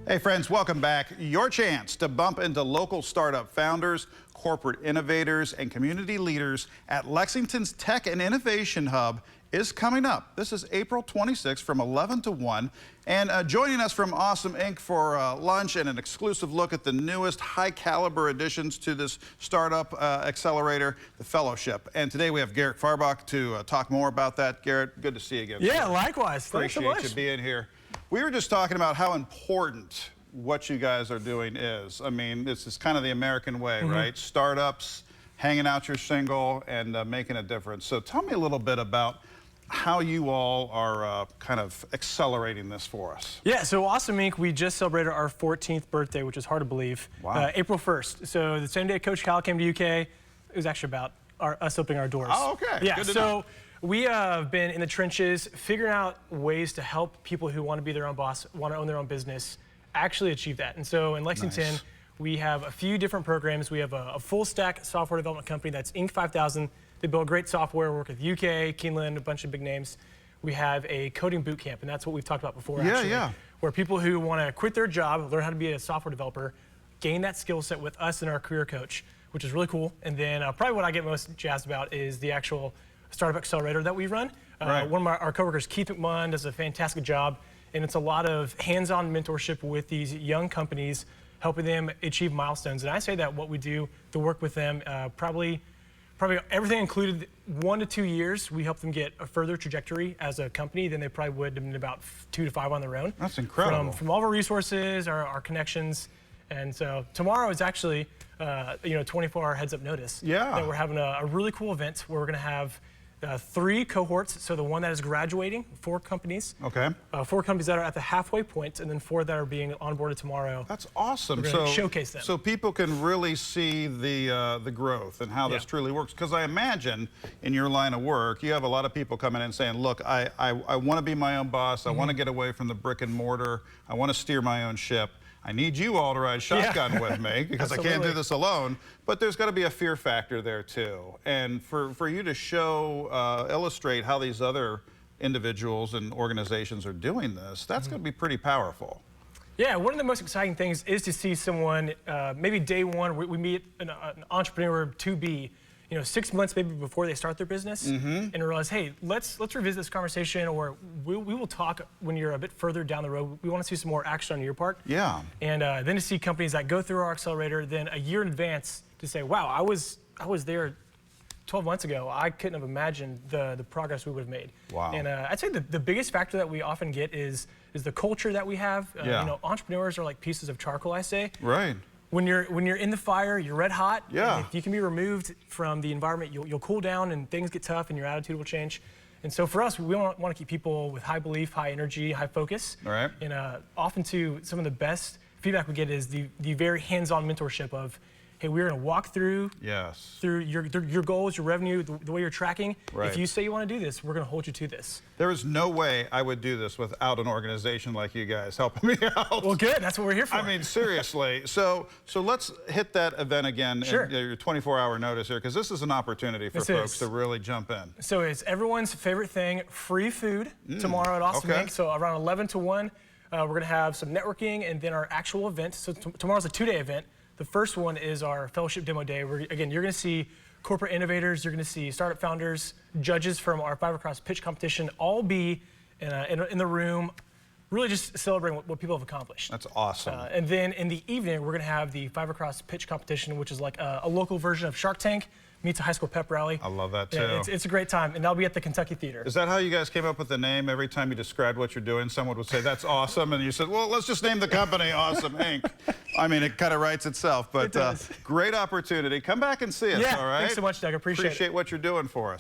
Hey friends, welcome back. Your chance to bump into local startup founders, corporate innovators, and community leaders at Lexington's Tech and Innovation Hub is coming up. This is April 26th from 11 to 1. And joining us from Awesome Inc. for lunch and an exclusive look at the newest high caliber additions to this startup accelerator, the Fellowship. And today we have Garrett Farbach to talk more about that. Garrett, good to see you again. Yeah, likewise. Thanks so much. Appreciate you being here. We were just talking about how important what you guys are doing is. I mean, this is kind of the American way, right? Startups, hanging out your shingle and making a difference. So tell me a little bit about how you all are kind of accelerating this for us. Yeah, so Awesome Inc., we just celebrated our 14th birthday, which is hard to believe. Wow. April 1st. So the same day Coach Cal came to UK, it was actually about us opening our doors. Oh, okay. Yeah, Good to so know. we have been in the trenches figuring out ways to help people who want to be their own boss, want to own their own business, actually achieve that. And so in Lexington, Nice. we have a few different programs. We have a full stack software development company that's Inc. 5000. They build great software, work with UK, Keeneland, a bunch of big names. We have a coding boot camp, and that's what we've talked about before, actually. Yeah. Where people who want to quit their job, learn how to be a software developer, gain that skill set with us and our career coach, which is really cool. And then probably what I get most jazzed about is the actual startup accelerator that we run. Right. One of our coworkers, Keith McMunn, does a fantastic job, and it's a lot of hands-on mentorship with these young companies, helping them achieve milestones. And I say that what we do to work with them, probably everything included, 1 to 2 years, we help them get a further trajectory as a company than they probably would in about 2 to 5 on their own. That's incredible. From all of our resources, our connections. And so tomorrow is actually 24-hour heads up notice. Yeah. That we're having a really cool event where we're going to have 3 cohorts. So the one that is graduating, 4 companies. Okay. 4 companies that are at the halfway point, and then 4 that are being onboarded tomorrow. That's awesome. We're gonna showcase them. So people can really see the growth and how this truly works. Because I imagine in your line of work, you have a lot of people coming in saying, look, I want to be my own boss. I want to get away from the brick and mortar. I want to steer my own ship. I need you all to ride shotgun with me because I can't do this alone. But there's got to be a fear factor there too. And for you to show, illustrate how these other individuals and organizations are doing this, that's going to be pretty powerful. Yeah, one of the most exciting things is to see someone, maybe day one, we meet an entrepreneur to be, 6 months maybe before they start their business, and realize, hey, let's revisit this conversation, or we will talk when you're a bit further down the road. We want to see some more action on your part. Yeah. And then to see companies that go through our accelerator, then a year in advance to say, wow, I was there 12 months ago. I couldn't have imagined the progress we would have made. Wow. And I'd say the biggest factor that we often get is the culture that we have. Entrepreneurs are like pieces of charcoal, I say. Right. When you're in the fire, you're red hot. Yeah. If you can be removed from the environment, you'll cool down and things get tough and your attitude will change. And so for us, we want to keep people with high belief, high energy, high focus. All right. And often too, some of the best feedback we get is the very hands-on mentorship of, hey, we're going to walk through your goals, your revenue, the way you're tracking. Right. If you say you want to do this, we're going to hold you to this. There is no way I would do this without an organization like you guys helping me out. Well, good. That's what we're here for. I mean, seriously. So let's hit that event again. Sure. And your 24-hour notice here, because this is an opportunity for folks to really jump in. So it's everyone's favorite thing, free food tomorrow at Awesome Inc. So around 11 to 1, we're going to have some networking and then our actual event. So tomorrow's a 2-day event. The first one is our Fellowship Demo Day, where, again, you're going to see corporate innovators, you're going to see startup founders, judges from our 5 Across pitch competition, all be in the room, really just celebrating what people have accomplished. That's awesome. And then in the evening, we're going to have the 5 Across pitch competition, which is like a local version of Shark Tank meets a high school pep rally. I love that too. Yeah, it's a great time, and that'll be at the Kentucky Theater. Is that how you guys came up with the name? Every time you described what you're doing, someone would say, that's awesome, and you said, well, let's just name the company Awesome Inc. I mean, it kind of writes itself, but it does. Great opportunity. Come back and see us, all right? Thanks so much, Doug. Appreciate it. Appreciate what you're doing for us.